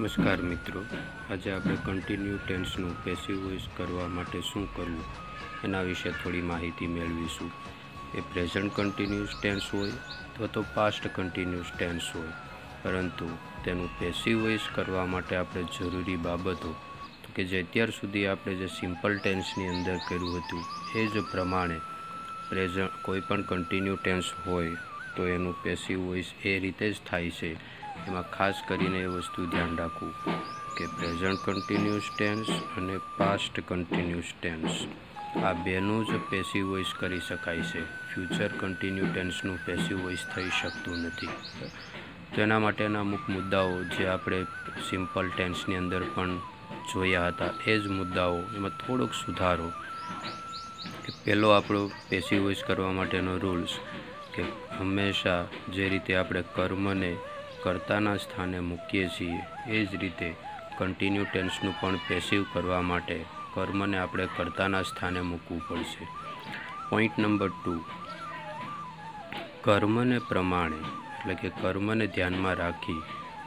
નમસ્કાર મિત્રો, આજે આપણે કન્ટિન્યુ ટેન્સનું પેસિવ વોઇસ કરવા માટે શું કરવું એના વિશે થોડી માહિતી મેળવીશું. એ પ્રેઝન્ટ કન્ટિન્યુઅસ ટેન્સ હોય અથવા તો પાસ્ટ કન્ટિન્યુઅસ ટેન્સ હોય, પરંતુ તેનું પેસિવ વોઇસ કરવા માટે આપણે જરૂરી બાબતો તો કે જે અત્યાર સુધી આપણે જે સિમ્પલ ટેન્સની અંદર કર્યું હતું એ જ પ્રમાણે કોઈ પણ કન્ટિન્યુ ટેન્સ હોય તો એનું પેસિવ વોઇસ એ રીતે જ થાય છે. એમાં ખાસ કરીને એ વસ્તુ ધ્યાન રાખવું કે પ્રેઝન્ટ કન્ટિન્યુઅસ ટેન્સ અને પાસ્ટ કન્ટિન્યુઅસ ટેન્સ આ બેનું જ પેસિવ વોઇસ કરી શકાય છે. ફ્યુચર કન્ટિન્યુ ટેન્સનું પેસિવ વોઇસ થઈ શકતું નથી. તો એના માટેના અમુક મુદ્દાઓ જે આપણે સિમ્પલ ટેન્સની અંદર પણ જોયા હતા એ જ મુદ્દાઓ એમાં થોડોક સુધારો કે પહેલો આપણો પેસિવ વોઇસ કરવા માટેનો રૂલ્સ કે હંમેશા જે રીતે આપણે કર્મને કર્તાના સ્થાને મૂકીએ છીએ એ જ રીતે કન્ટિન્યુ ટેન્સનું પણ પેસિવ કરવા માટે કર્મને આપણે કર્તાના સ્થાને મૂકવું પડશે. પોઈન્ટ નંબર 2, કર્મને પ્રમાણે એટલે કે કર્મને ધ્યાનમાં રાખી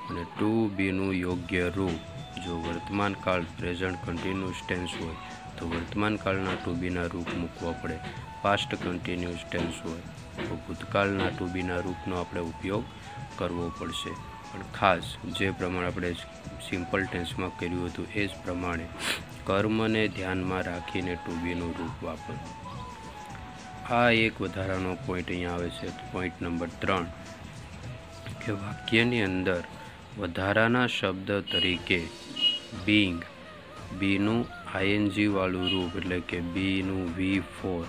અને ટુ બીનું યોગ્ય રૂપ. જો વર્તમાન કાળ પ્રેઝન્ટ કન્ટિન્યુઅસ ટેન્સ હોય તો વર્તમાન કાળના ટુ બીના રૂપ મૂકવા પડે. પાસ્ટ કન્ટિન્યુઅસ ટેન્સ હોય તો ભૂતકાળના ટુ બીના રૂપનો આપણે ઉપયોગ કરવો પડશે. પણ ખાસ જે પ્રમાણે આપણે સિમ્પલ ટેન્સમાં કર્યું હતું એ જ પ્રમાણે કર્મને ધ્યાનમાં રાખીને ટુ બીનું રૂપ વાપરવું. આ એક વધારાનો પોઈન્ટ અહીંયા આવે છે. પોઈન્ટ નંબર 3 કે વાક્યની અંદર વધારાના શબ્દ તરીકે બીંગ, બીનું આઈએનજી વાળું રૂપ એટલે કે બીનું V4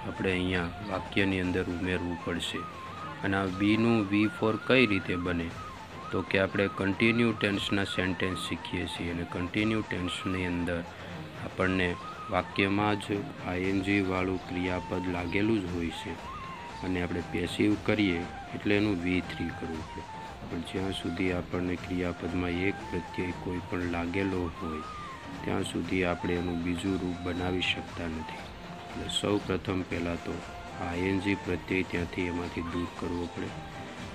આપણે અહીંયા વાક્યની અંદર ઉમેરવું પડશે. અને આ બીનું V4 કઈ રીતે બને તો કે આપણે કન્ટિન્યુ ટેન્સના સેન્ટેન્સ શીખીએ છીએ અને કન્ટિન્યુ ટેન્સની અંદર આપણને વાક્યમાં જ આઈએનજી વાળું ક્રિયાપદ લાગેલું જ હોય છે અને આપણે પેસિવ કરીએ એટલે એનું V3 કરવું પડે. પણ જ્યાં સુધી આપણને ક્રિયાપદમાં એક પ્રત્યય કોઈ પણ લાગેલો હોય ત્યાં સુધી આપણે એનું બીજું રૂપ બનાવી શકતા નથી. એટલે સૌ પ્રથમ પહેલાં તો આઈએનજી પ્રત્યય ત્યાંથી એમાંથી દૂર કરવો પડે.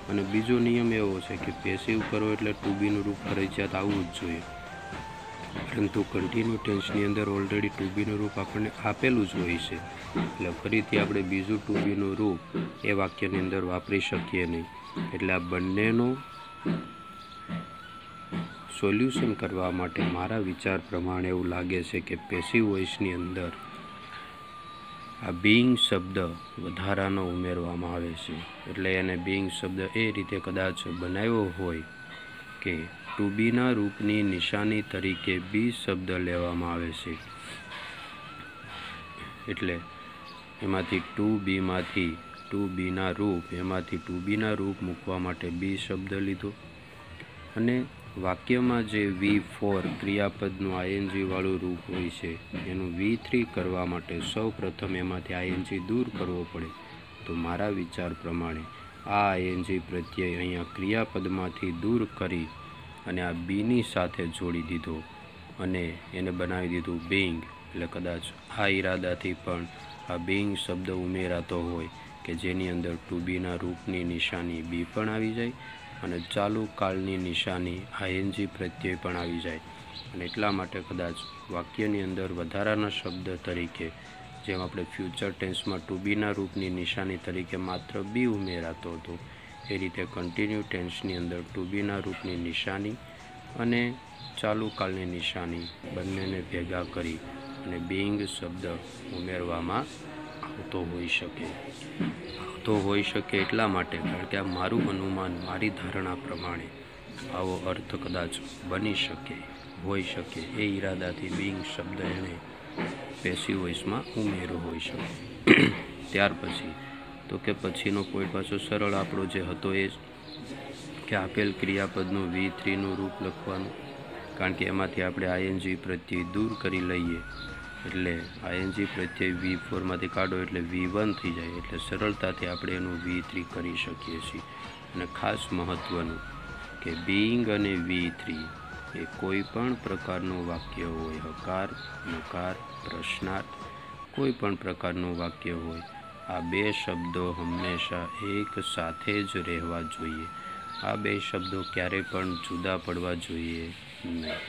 અને બીજો નિયમ એવો છે કે પેસિવ કરો એટલે ટુ બીનું રૂપ ફરજિયાત આવવું જ જોઈએ, પરંતુ કન્ટિન્યુ ટેન્સની અંદર ઓલરેડી ટુ બીનું રૂપ આપણને આપેલું જ હોય છે. એટલે ફરીથી આપણે બીજું ટુ બીનું રૂપ એ વાક્યની અંદર વાપરી શકીએ નહીં. એટલે આ બંનેનું સોલ્યુશન કરવા માટે મારા વિચાર પ્રમાણે એવું લાગે છે કે પેસિવ વોઇસની અંદર આ બીંગ શબ્દ વધારાનો ઉમેરવામાં આવે છે. એટલે એને બીંગ શબ્દ એ રીતે કદાચ બનાવ્યો હોય કે ટુ બીના રૂપની નિશાની તરીકે બી શબ્દ લેવામાં આવે છે. એટલે એમાંથી ટુ બીના રૂપ એમાંથી ટુ બીના રૂપ મૂકવા માટે બી શબ્દ લીધો અને વાક્યમાં જે V4 ક્રિયાપદનું આઈએનજી વાળું રૂપ હોય છે એનું V3 કરવા માટે સૌ પ્રથમ એમાંથી આઈએનજી દૂર કરવો પડે. તો મારા વિચાર પ્રમાણે આ આઈએનજી પ્રત્યય અહીંયા ક્રિયાપદમાંથી દૂર કરી અને આ બીની સાથે જોડી દીધો અને એને બનાવી દીધું બીંગ. એટલે કદાચ આ ઈરાદાથી પણ આ બીંગ શબ્દ ઉમેરાતો હોય કે જેની અંદર ટુ બીના રૂપની નિશાની બી પણ આવી જાય અને ચાલુ કાળની નિશાની આઈએનજી પ્રત્યય પણ આવી જાય. અને એટલા માટે કદાચ વાક્યની અંદર વધારાના શબ્દ તરીકે જેમ આપણે ફ્યુચર ટેન્સમાં ટુ બીના રૂપની નિશાની તરીકે માત્ર બી ઉમેરાતો હતો એ રીતે કન્ટિન્યુ ટેન્સની અંદર ટુ બીના રૂપની નિશાની અને ચાલુ કાળની નિશાની બંનેને ભેગા કરી અને બીંગ શબ્દ ઉમેરવામાં આવતો હોઈ શકે એટલા માટે કારણ કે આ મારું અનુમાન, મારી ધારણા પ્રમાણે આવો અર્થ કદાચ બની શકે, હોઈ શકે એ ઈરાદાથી બીંગ શબ્દ એણે પેસિવ વોઇસમાં ઉમેર્યો હોઈ શકે. ત્યાર પછી તો કે પછીનો પોઈન્ટ પાછો સરળ આપણો જે હતો એ જ કે આપેલ ક્રિયાપદનું V3નું રૂપ લખવાનું. કારણ કે એમાંથી આપણે આઈએનજી પ્રત્યય દૂર કરી લઈએ એટલે આઈએનજી પ્રત્યય V4માંથી કાઢો એટલે V1 થઈ જાય. એટલે સરળતાથી આપણે એનું V3 કરી શકીએ છીએ. અને ખાસ મહત્ત્વનું કે બીંગ અને V3 એ કોઈ પણ પ્રકારનું વાક્ય હોય, હકાર, નકાર, પ્રશ્નાર્થ, કોઈ પણ પ્રકારનું વાક્ય હોય, આ બે શબ્દો હંમેશા એક સાથે જ રહેવા જોઈએ. આ બે શબ્દો ક્યારેય પણ જુદા પડવા જોઈએ નહીં.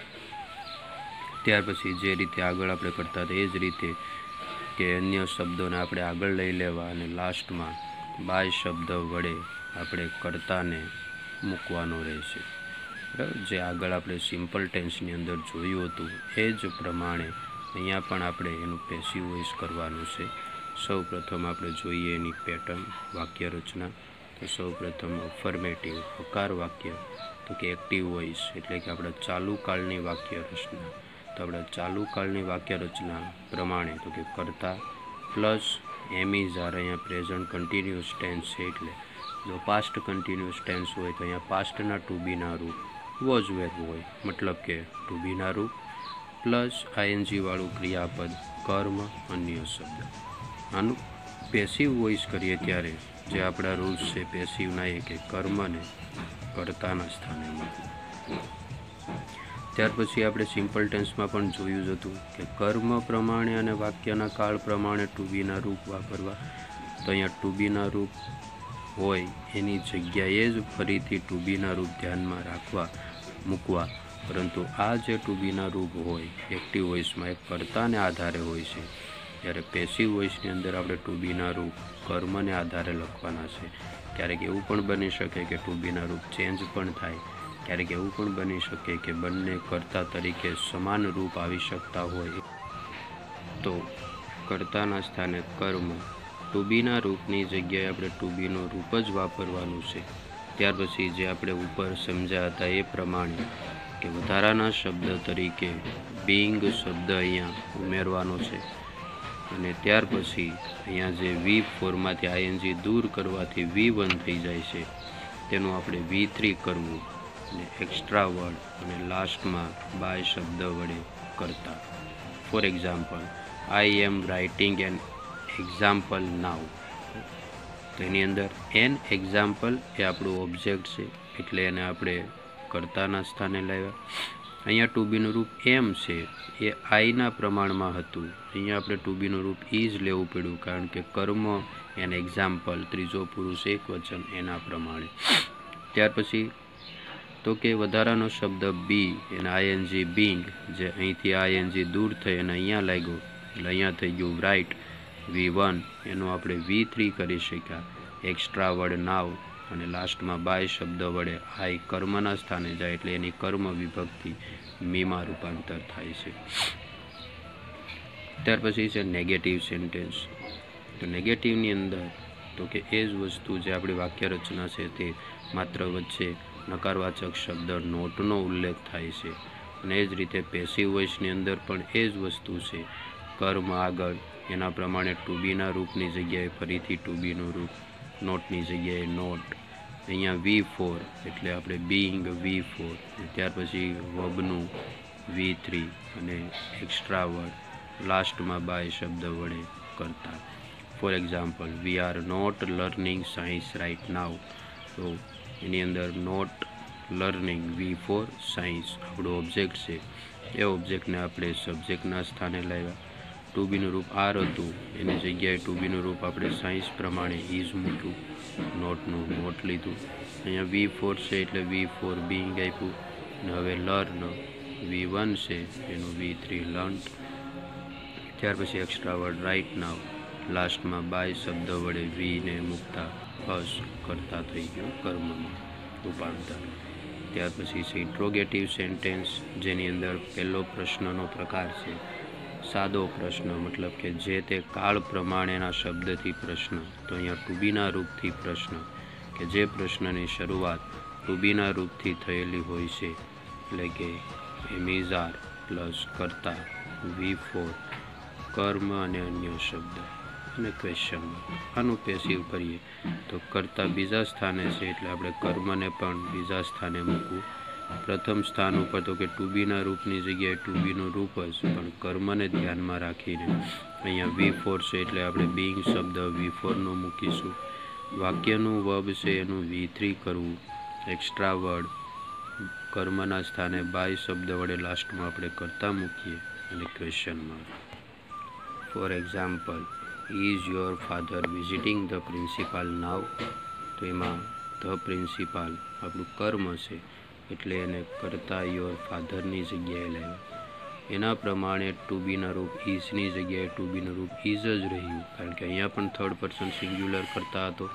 ત્યાર પછી જે રીતે આગળ આપણે કરતા હતા એ જ રીતે કે અન્ય શબ્દોને આપણે આગળ લઈ લેવા અને લાસ્ટમાં બાય શબ્દ વડે આપણે કર્તાને મૂકવાનો રહેશે. બરાબર, જે આગળ આપણે સિમ્પલ ટેન્સની અંદર જોયું હતું એ જ પ્રમાણે અહીંયા પણ આપણે એનું પેસિવ વોઇસ કરવાનું છે. સૌ પ્રથમ આપણે જોઈએ એની પેટર્ન, વાક્ય રચના. તો સૌ પ્રથમ અફર્મેટિવ હકાર વાક્ય, તો કે એક્ટિવ વોઇસ એટલે કે આપણા ચાલુ કાળની વાક્ય રચના. તો આપણા ચાલુ કાળની વાક્ય રચના પ્રમાણે તો કે કર્તા પ્લસ એમ ઇઝ આર, અહીંયા પ્રેઝન્ટ કન્ટિન્યુઅસ ટેન્સ છે એટલે જો પાસ્ટ કન્ટિન્યુઅસ ટેન્સ હોય તો અહીંયા પાસ્ટના ટુ બીના રૂપ વોઝ વેર હોય, મતલબ કે ટુ બીના રૂપ પ્લસ આઈએનજી વાળું ક્રિયાપદ કર્મ અન્ય શબ્દ. આનું પેસિવ વોઇસ કરીએ ત્યારે જે આપણા રૂલ્સ છે પેસિવના એ કે કર્મને કર્તાના સ્થાને મૂકવું. ત્યાર પછી આપણે સિમ્પલ ટેન્સમાં પણ જોયું જ હતું કે કર્મ પ્રમાણે અને વાક્યના કાળ પ્રમાણે ટુ બીના રૂપ વાપરવા. તો અહીંયા ટુ બીના રૂપ હોય એની જગ્યાએ જ ફરીથી ટુ બીના રૂપ ધ્યાનમાં રાખવા મૂકવા. પરંતુ આ જે ટુ બીના રૂપ હોય એક્ટિવ વોઇસમાં એ કર્તાને આધારે હોય છે, જ્યારે પેસિવ વોઇસની અંદર આપણે ટુ બીના રૂપ કર્મને આધારે લખવાના છે. ક્યારેક એવું પણ બની શકે કે ટુ બીના રૂપ ચેન્જ પણ થાય, ક્યારેક એવું પણ બની શકે કે બંને કર્તા તરીકે સમાન રૂપ આવી શકતા હોય. તો કર્તાના સ્થાને કર્મ, ટુ બીના રૂપની જગ્યાએ આપણે ટુ બીનો રૂપ જ વાપરવાનું છે. ત્યાર પછી જે આપણે ઉપર સમજ્યા હતા એ પ્રમાણે કે વધારાના શબ્દ તરીકે બીંગ શબ્દ અહીંયા ઉમેરવાનો છે. અને ત્યાર પછી અહીંયા જે V4 આઈએનજી દૂર કરવાથી V1 થઈ જાય છે તેનું આપણે V3 કરવું અને એક્સ્ટ્રા વર્ડ અને લાસ્ટમાં બાય શબ્દ વડે કરતા. For example, I am writing an example now. તો એની અંદર એન એક્ઝામ્પલ એ આપણું ઓબ્જેક્ટ છે એટલે એને આપણે કર્તાના સ્થાને લાવ્યા. અહીંયા ટુ બીનું રૂપ એમ છે એ આઈના પ્રમાણમાં હતું, અહીંયા આપણે ટુ બીનું રૂપ ઇઝ લેવું પડ્યું કારણ કે કર્મ એન એક્ઝામ્પલ ત્રીજો પુરુષ એક વચન એના પ્રમાણે. ત્યાર પછી તો કે વધારાનો શબ્દ બી એને આઈએનજી બીંગ, જે અહીંથી આઈએનજી દૂર થઈ અને અહીંયા લાગ્યો એટલે અહીંયા થઈ ગયું રાઇટ V1, એનું આપણે V3 કરી શક્યા. એક્સ્ટ્રા વર્ડ નાવ અને લાસ્ટમાં બાય શબ્દ વડે આઈ કર્મના સ્થાને જાય એટલે એની કર્મ વિભક્તિ મીમાં રૂપાંતર થાય છે. ત્યાર પછી છે નેગેટિવ સેન્ટેન્સ. તો નેગેટિવની અંદર તો કે એ જ વસ્તુ જે આપણી વાક્ય રચના છે તે માત્ર વચ્ચે નકારવાચક શબ્દ નોટનો ઉલ્લેખ થાય છે. અને એ જ રીતે પેસિવ વોઇસની અંદર પણ એ જ વસ્તુ છે, કર્મ આગળ એના પ્રમાણે ટુ બીના રૂપની જગ્યાએ ફરીથી ટુ બીનું રૂપ, નોટની જગ્યાએ નોટ. અહીંયા V4 એટલે આપણે બીંગ V4, ત્યાર પછી વર્બનું V3 અને એક્સ્ટ્રા વર્ડ લાસ્ટમાં બાય શબ્દ વડે કરતા. For example, we are not learning science right now. તો એની અંદર નોટ લર્નિંગ V4 સાયન્સ આપણું ઓબ્જેક્ટ છે, એ ઓબ્જેક્ટને આપણે સબ્જેક્ટના સ્થાને લાવ્યા. ટુ બીનું રૂપ આર હતું એની જગ્યાએ ટુ બીનું રૂપ આપણે સાયન્સ પ્રમાણે ઇઝ મૂક્યું, નોટનું નોટ લીધું. અહીંયા V4 છે એટલે V4 બીંગ આપ્યું. અને હવે લર્ન V1 છે એનું V3 લર્ન્ટ. ત્યાર પછી એક્સ્ટ્રા વર્ડ રાઇટ નાવ, લાસ્ટમાં બાય શબ્દ વડે વીને મૂકતા બસ કરતા થઈ ગયું કર્મમાં રૂપાંતર. ત્યાર પછી છે ઇન્ટ્રોગેટિવ સેન્ટેન્સ, જેની અંદર પહેલો પ્રશ્નનો પ્રકાર છે સાદો પ્રશ્ન, મતલબ કે જે તે કાળ પ્રમાણેના શબ્દથી પ્રશ્ન. તો અહીંયા ટુ બીના રૂપથી પ્રશ્ન, કે જે પ્રશ્નની શરૂઆત ટુ બીના રૂપથી થયેલી હોય છે, એટલે કે એમિઝાર પ્લસ કર્તા V4 કર્મ અને અન્ય શબ્દ અને ક્વેશ્ચન. આનું પેસિવ કરીએ તો કર્તા બીજા સ્થાને છે એટલે આપણે કર્મને પણ બીજા સ્થાને મૂકવું. પ્રથમ સ્થાન ઉપર તો કે ટુ બીના રૂપની જગ્યાએ ટુ બીનું રૂપ જ, પણ કર્મને ધ્યાનમાં રાખીને અહીંયા V4 છે એટલે આપણે બીંગ શબ્દ V4નું મૂકીશું. વાક્યનું વર્બ છે એનું V3 કરવું. એક્સ્ટ્રા વર્ડ કર્મના સ્થાને બાય શબ્દ વડે લાસ્ટમાં આપણે કરતા મૂકીએ અને question mark. For example, is your father visiting the principal now. તો એમાં ધ પ્રિન્સિપાલ આપણું કર્મ છે એટલે એને કરતા યોર ફાધરની જગ્યાએ લાવ્યા. એના પ્રમાણે ટુ બીના રૂપ ઇઝની જગ્યાએ ટુ બીનું રૂપ ઇઝ જ રહ્યું, કારણ કે અહીંયા પણ થર્ડ પર્સન સિંગ્યુલર કરતા હતો,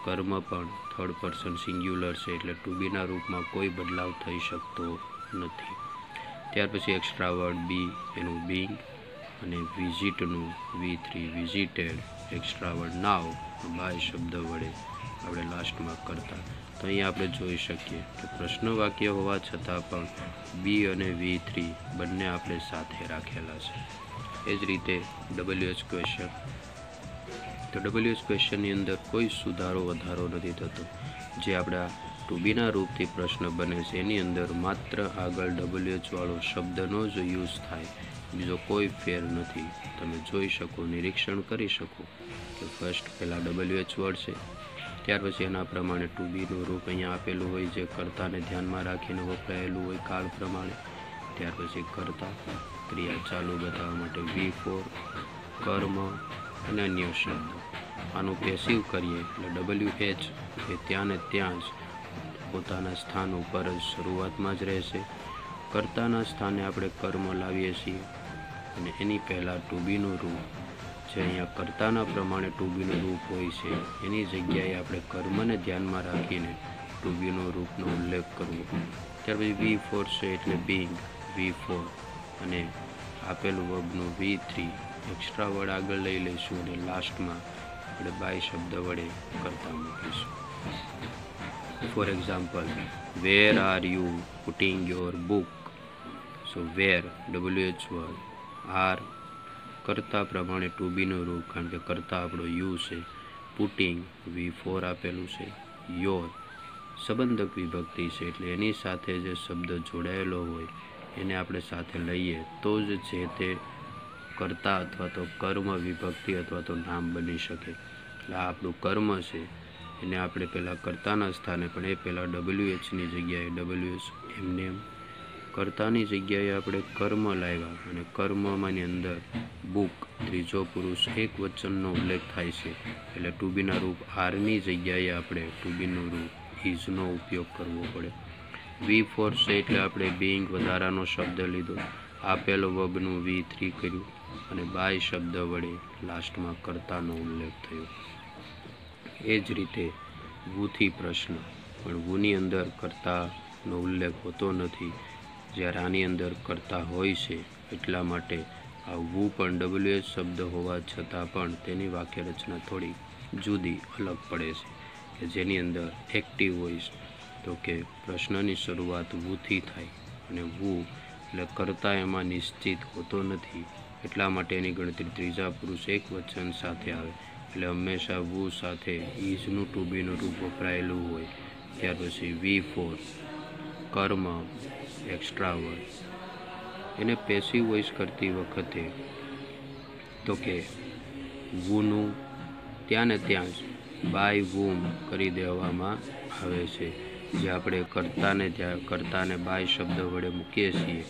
કર્મ પણ થર્ડ પર્સન સિંગ્યુલર છે, એટલે ટુ બીના રૂપમાં કોઈ બદલાવ થઈ શકતો નથી. ત્યાર પછી એક્સ્ટ્રા વર્ડ બી એનું બિંગ અને વિઝિટનું V3 visited, extra word now by શબ્દ વડે આપણે લાસ્ટમાં કરતા. તો અહીંયા આપણે જોઈ શકીએ કે પ્રશ્ન વાક્ય હોવા છતાં પણ બી અને V3 બંને આપણે સાથે રાખેલા છે. એ જ રીતે WH ક્વેશ્ચન. તો WH ક્વેશ્ચનની અંદર કોઈ સુધારો વધારો નથી થતો. જે આપણા ટુ બીના રૂપથી પ્રશ્ન બને છે એની અંદર માત્ર આગળ WH વાળો શબ્દનો જ યુઝ થાય, બીજો કોઈ ફેર નથી. તમે જોઈ શકો, નિરીક્ષણ કરી શકો કે ફર્સ્ટ પહેલાં WH વર્ડ છે, ત્યાર પછી એના પ્રમાણે ટુ બીનું રૂપ અહીંયા આપેલું હોય જે કર્તાને ધ્યાનમાં રાખીને વપરાયેલું હોય કાળ પ્રમાણે. ત્યાર પછી કર્તા, ક્રિયા ચાલુ બતાવવા માટે V4, કર્મ અને અન્ય શબ્દ. આનું પેસિવ કરીએ એટલે WH એ ત્યાં ને ત્યાં જ પોતાના સ્થાન ઉપર જ શરૂઆતમાં જ રહેશે. કર્તાના સ્થાને આપણે કર્મ લાવીએ છીએ અને એની પહેલાં ટુ બીનું રૂપ જે અહીંયા કર્તાના પ્રમાણે ટુ બીનું રૂપ હોય છે એની જગ્યાએ આપણે કર્મને ધ્યાનમાં રાખીને ટુ બીનું રૂપનો ઉલ્લેખ કરવો. ત્યાર પછી V4 છે એટલે બિંગ V4 અને આપેલું વર્બનું V3 એક્સ્ટ્રા વર્ડ આગળ લઈ લઈશું અને લાસ્ટમાં આપણે બાય શબ્દ વડે કરતા મૂકીશું. For example, where are you putting your book. So where WH word, are કરતા પ્રમાણે ટુ બીનું રૂપ, કારણ કે કરતા આપણો યુ છે, પુટિંગ V4 આપેલું છે, યોર સંબંધક વિભક્તિ છે એટલે એની સાથે જે શબ્દ જોડાયેલો હોય એને આપણે સાથે લઈએ તો જ જે તે કર્તા અથવા તો કર્મ વિભક્તિ અથવા તો નામ બની શકે. એટલે આ આપણું કર્મ છે એને આપણે પહેલાં કર્તાના સ્થાને પણ એ પહેલાં WHની જગ્યાએ WH એમને એમ, કર્તાની જગ્યાએ આપણે કર્મ લાવ્યા અને કર્મમાંની અંદર બુક ત્રીજો પુરુષ એક વચનનો ઉલ્લેખ થાય છે એટલે ટુ બીના રૂપ આરની જગ્યાએ આપણે ટુ બીનું રૂપ ઇઝનો ઉપયોગ કરવો પડે. V4 છે એટલે આપણે બિંગ વધારાનો શબ્દ લીધો, આપેલો વર્બનું V3 કર્યું અને બાય શબ્દ વડે લાસ્ટમાં કર્તાનો ઉલ્લેખ થયો. એ જ રીતે વુથી પ્રશ્ન, પણ વુની અંદર કર્તાનો ઉલ્લેખ હોતો નથી, જ્યારે આની અંદર કરતા હોય છે એટલા માટે આ વુ પણ WH શબ્દ હોવા છતાં પણ તેની વાક્ય રચના થોડી જુદી અલગ પડે છે કે જેની અંદર એક્ટિવ વોઇસ, તો કે પ્રશ્નની શરૂઆત વુથી થાય અને વુ એટલે કરતા એમાં નિશ્ચિત હોતો નથી, એટલા માટે એની ગણતરી ત્રીજા પુરુષ એક વચન સાથે આવે એટલે હંમેશા વુ સાથે ઇઝનું ટુ બીનું રૂપ વપરાયેલું હોય. ત્યાર પછી V4 કર્મ એક્સ્ટ્રા વર્ડ, એને પેસિવ વોઇસ કરતી વખતે તો કે વુનું ત્યાં ને ત્યાં જ બાય વુમ કરી દેવામાં આવે છે. જે આપણે કર્તાને બાય શબ્દ વડે મૂકીએ છીએ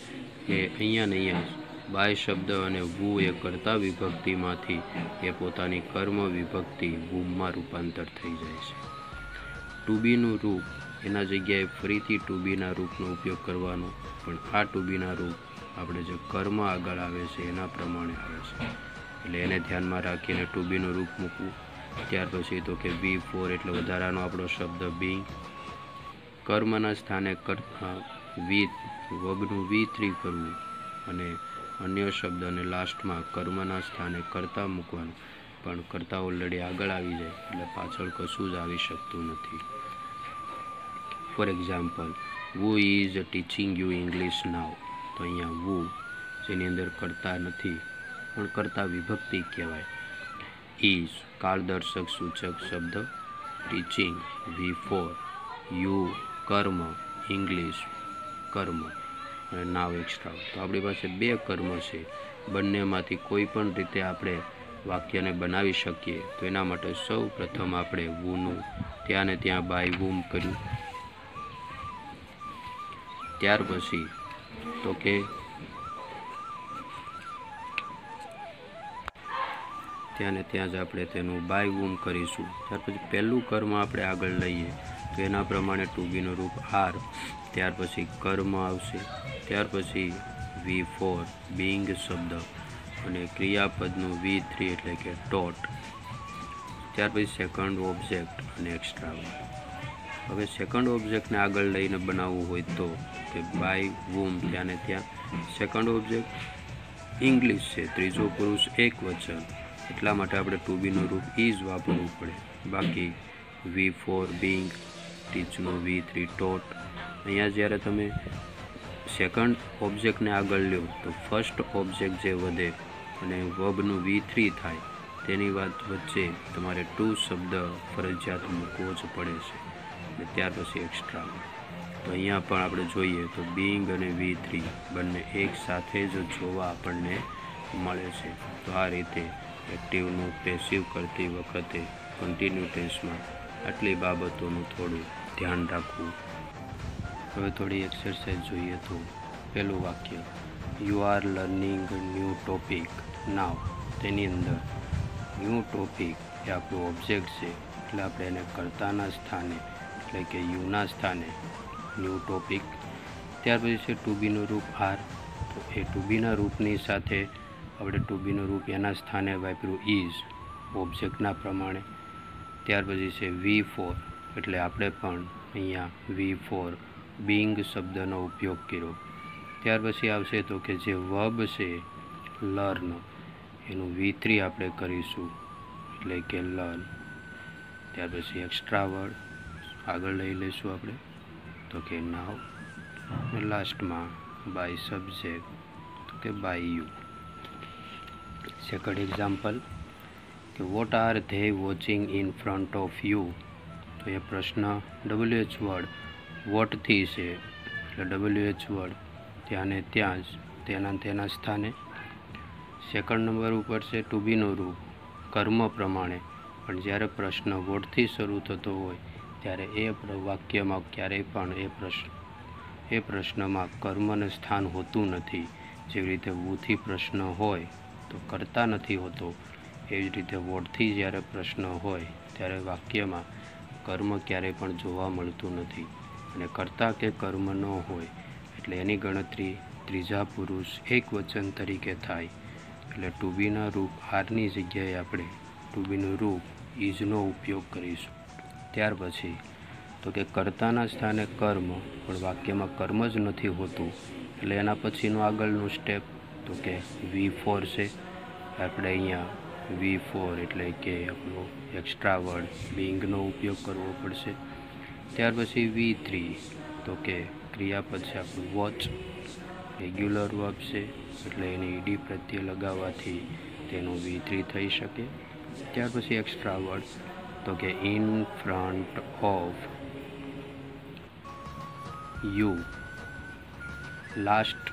એ અહીંયા ને અહીંયા જ બાય શબ્દ અને વુ એ કર્તા વિભક્તિમાંથી એ પોતાની કર્મ વિભક્તિ વુમમાં રૂપાંતર થઈ જાય છે. ટુ બીનું રૂપ એના જગ્યાએ ફરીથી ટુ બીના રૂપનો ઉપયોગ કરવાનો, પણ આ ટુ બીના રૂપ આપણે જે કર્મ આગળ આવે છે એના પ્રમાણે આવે છે એટલે એને ધ્યાનમાં રાખીને ટુ બીનું રૂપ મૂકવું. ત્યાર પછી તો કે V4 એટલે વધારાનો આપણો શબ્દ બિંગ, કર્મના સ્થાને વર્બનું V3 કરવું અને અન્ય શબ્દને લાસ્ટમાં કર્મના સ્થાને કરતા મૂકવાનું, પણ કરતા ઓલરેડી આગળ આવી જાય એટલે પાછળ કશું જ આવી શકતું નથી. For example, who is teaching you English now. તો અહીંયા વુ જેની અંદર કરતા નથી પણ કરતા વિભક્તિ કહેવાય. ઇઝ કાળદર્શક સૂચક શબ્દ, ટીચિંગ V4, યુ કર્મ, ઇંગ્લિશ કર્મ અને નાવ એક્સ્ટ્રા. તો આપણી પાસે બે કર્મ છે, બંનેમાંથી કોઈ પણ રીતે આપણે વાક્યને બનાવી શકીએ. તો એના માટે સૌ પ્રથમ આપણે વુનું ત્યાં ને ત્યાં બાય વુમ કર્યું. ત્યાર પછી તો કે ત્યાં ને ત્યાં જ આપણે તેનું બાય વુમ કરીશું. ત્યાર પછી પહેલું કર્મ આપણે આગળ લઈએ તો એના પ્રમાણે ટુ બીનું રૂપ આર, ત્યાર પછી કર્મ આવશે, ત્યાર પછી V4 બીંગ શબ્દ અને ક્રિયાપદનું V3 એટલે કે ટોટ, ત્યાર પછી સેકન્ડ ઓબ્જેક્ટ અને એક્સ્ટ્રા વર્ડ. હવે સેકન્ડ ઓબ્જેક્ટને આગળ લઈને બનાવવું હોય તો કે બાય વુમ, ત્યાંને ત્યાં સેકન્ડ ઓબ્જેક્ટ ઇંગ્લિશ છે, ત્રીજો પુરુષ એક વચન, એટલા માટે આપણે ટુ બીનું રૂપ ઇઝ વાપરવું પડે. બાકી V4 બીંગ, ટીચનું V3 ટોટ. અહીંયા જ્યારે તમે સેકન્ડ ઓબ્જેક્ટને આગળ લ્યો તો ફર્સ્ટ ઓબ્જેક્ટ જે વધે અને વર્બનું V3 થાય તેની વાત વચ્ચે તમારે ટુ શબ્દ ફરજિયાત મૂકવો જ પડે છે, અને ત્યાર પછી એક્સ્ટ્રા. તો અહીંયા પણ આપણે જોઈએ તો બીંગ અને V3 બંને એક સાથે જ જોવા આપણને મળે છે. તો આ રીતે એક્ટિવનું પેસિવ કરતી વખતે કન્ટિન્યુ ટેન્સમાં આટલી બાબતોનું થોડું ધ્યાન રાખવું. હવે થોડી એક્સરસાઇઝ જોઈએ તો પહેલું વાક્ય, you are learning new topic now. તેની અંદર ન્યૂ ટોપિક એ આપણું ઓબ્જેક્ટ છે, એટલે આપણે એને કર્તાના સ્થાને એટલે કે યુના સ્થાને ન્યૂ ટોપિક. ત્યાર પછી છે ટુ બીનું રૂપ આર, તો એ ટુ બીના રૂપની સાથે આપણે ટુ બીનું રૂપ એના સ્થાને વાપર્યું ઇઝ ઓબ્જેક્ટના પ્રમાણે. ત્યાર પછી છે V4, એટલે આપણે પણ અહીંયા V4 બીંગ શબ્દનો ઉપયોગ કર્યો. ત્યાર પછી આવશે તો કે જે વર્બ છે લર્ન, એનું V3 આપણે કરીશું એટલે કે લર્ન. ત્યાર પછી એક્સ્ટ્રા વર્ડ આગળ લઈ લઈશું આપણે તો કે નાવ, અને લાસ્ટમાં બાય સબ્જેક્ટ તો કે બાય યુ. સેકન્ડ એક્ઝામ્પલ કે what are they watching in front of you. તો એ પ્રશ્ન WH વર્ડ વોટથી છે, એટલે WH વર્ડ ત્યાંને ત્યાં જ તેના સ્થાને. સેકન્ડ નંબર ઉપર છે ટુ બીનું રૂપ કર્મ પ્રમાણે, પણ જ્યારે પ્રશ્ન વોટથી શરૂ થતો હોય ત્યારે એ વાક્યમાં ક્યારેય પણ એ પ્રશ્નમાં કર્મને સ્થાન હોતું નથી. જેવી રીતે વુથી પ્રશ્ન હોય તો કરતા નથી હોતો, એવી જ રીતે વોટથી જ્યારે પ્રશ્ન હોય ત્યારે વાક્યમાં કર્મ ક્યારેય પણ જોવા મળતું નથી, અને કરતા કે કર્મ ન હોય એટલે એની ગણતરી ત્રીજા પુરુષ એક વચન તરીકે થાય. એટલે ટુ બીના રૂપ આરની જગ્યાએ આપણે ટુ બીનું રૂપ ઇઝનો ઉપયોગ કરીશું. ત્યાર પછી તો કે કર્તાના સ્થાને કર્મ, પણ વાક્યમાં કર્મ જ નથી હોતું, એટલે એના પછીનું આગળનું સ્ટેપ તો કે V4 છે. આપણે અહીંયા V4 એટલે કે આપણો એક્સ્ટ્રા વર્ડ બીંગનો ઉપયોગ કરવો પડશે. ત્યાર પછી V3 તો કે ક્રિયાપદ છે આપણું વોચ, રેગ્યુલર વર્બ છે એટલે એની ઈડી પ્રત્યે લગાવવાથી તેનું V3 થઈ શકે. ત્યાર પછી એક્સ્ટ્રા વર્ડ તો કે in front of you. Last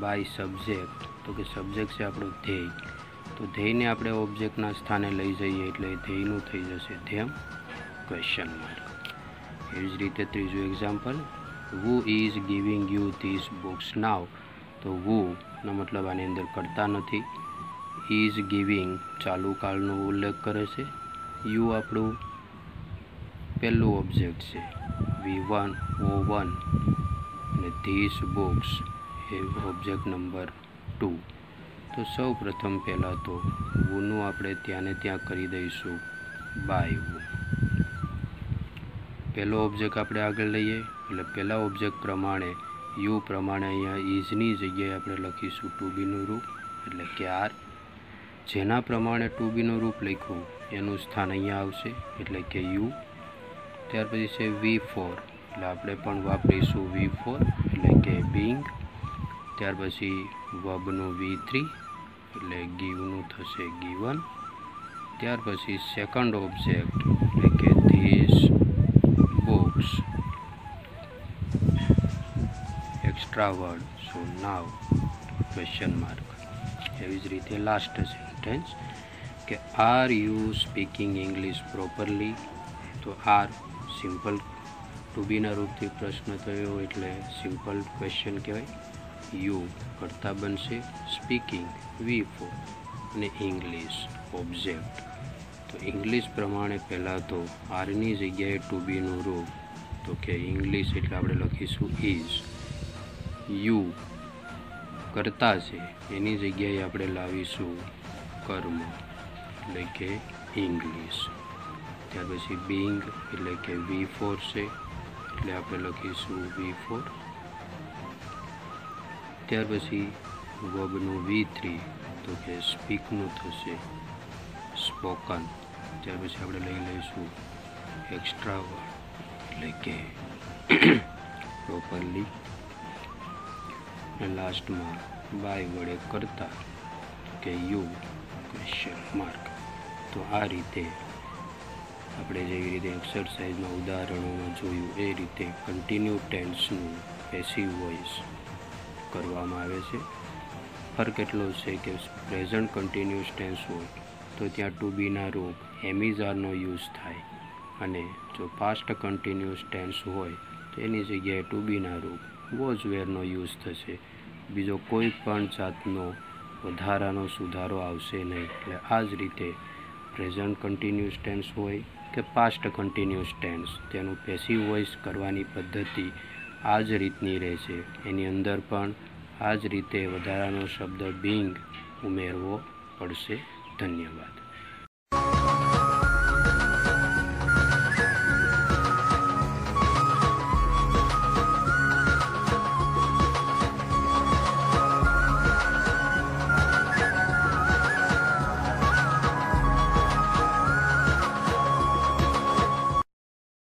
by subject તો કે સબ્જેક્ટ છે આપણું ધ્યેય, તો ધ્યેયને આપણે ઓબ્જેક્ટના સ્થાને લઈ જઈએ એટલે ધ્યેયનું થઈ જશે ધ્યેય ક્વેશ્ચન માર્ક. એવી જ રીતે ત્રીજું example, who is giving you this books now. તો વુનો મતલબ આની અંદર કરતા નથી, ઇઝ ગિવિંગ ચાલુ કાળનો ઉલ્લેખ કરે છે, યુ આપણું પહેલું ઓબ્જેક્ટ છે V1 O1, અને this books A object number 2. તો સૌ પ્રથમ પહેલાં તો વુનું આપણે ત્યાંને ત્યાં કરી દઈશું બાય વુ. પહેલો ઓબ્જેક્ટ આપણે આગળ લઈએ એટલે પહેલા ઓબ્જેક્ટ પ્રમાણે યુ પ્રમાણે અહીંયા ઇઝની જગ્યાએ આપણે લખીશું ટુ બીનું રૂપ એટલે કે આર. જેના પ્રમાણે ટુ બીનું રૂપ લખ્યું એનું સ્થાન અહીંયા આવશે એટલે કે યુ. ત્યાર પછી છે V4, એટલે આપણે પણ વાપરીશું V4 એટલે કે બીંગ. ત્યાર પછી વર્બનું V3 એટલે ગીવનું થશે ગીવન. ત્યાર પછી સેકન્ડ ઓબ્જેક્ટ એટલે કે this books, extra word so now question mark. એવી જ રીતે લાસ્ટ સેન્ટેન્સ કે are you speaking English properly. તો આર સિમ્પલ ટુ બીના રૂપથી પ્રશ્ન થયો એટલે સિમ્પલ ક્વેશ્ચન કહેવાય. યુ કરતા બનશે, સ્પીકિંગ V4 અને ઇંગ્લિશ ઓબ્જેક્ટ. તો ઇંગ્લિશ પ્રમાણે પહેલાં તો આરની જગ્યાએ ટુ બીનું રૂપ તો કે ઇંગ્લિશ એટલે આપણે લખીશું ઇઝ. યુ કરતા છે એની જગ્યાએ આપણે લાવીશું કર્મ એટલે કે ઇંગ્લિશ. ત્યાર પછી બિંગ એટલે કે V4 છે એટલે આપણે લખીશું V4. ત્યાર પછી વર્બનું V3 તો કે સ્પીકનું થશે સ્પોકન. ત્યાર પછી આપણે લઈ લઈશું એક્સ્ટ્રા વર્ડ એટલે કે પ્રોપરલી. અને લાસ્ટમાં બાય વડે કરતા કે યુ ક્વેશ્ચન માર્ક. તો આ રીતે આપણે જેવી રીતે એક્સરસાઇઝમાં ઉદાહરણોમાં જોયું એ રીતે કન્ટિન્યુ ટેન્સનું પેસિવ વોઇસ કરવામાં આવે છે. ફરક એટલો છે કે પ્રેઝન્ટ કન્ટિન્યુઅસ ટેન્સ હોય તો ત્યાં ટુ બીના રૂપ એમિઝારનો યુઝ થાય, અને જો પાસ્ટ કન્ટિન્યુઅસ ટેન્સ હોય તો એની જગ્યાએ ટુ બીના રૂપ વોઝ વેરનો યુઝ થશે. બીજો કોઈ પણ જાતનો વધારાનો સુધારો આવશે નહીં. એટલે આ જ રીતે પ્રેઝન્ટ કન્ટિન્યુઅસ ટેન્સ હોય કે પાસ્ટ કન્ટિન્યુઅસ ટેન્સ તેનું પેસિવ વોઇસ કરવાની પદ્ધતિ આ જ રીતની રહેશે. એની અંદર પણ આ જ રીતે વધારાનો શબ્દ બિંગ ઉમેરવો પડશે. ધન્યવાદ.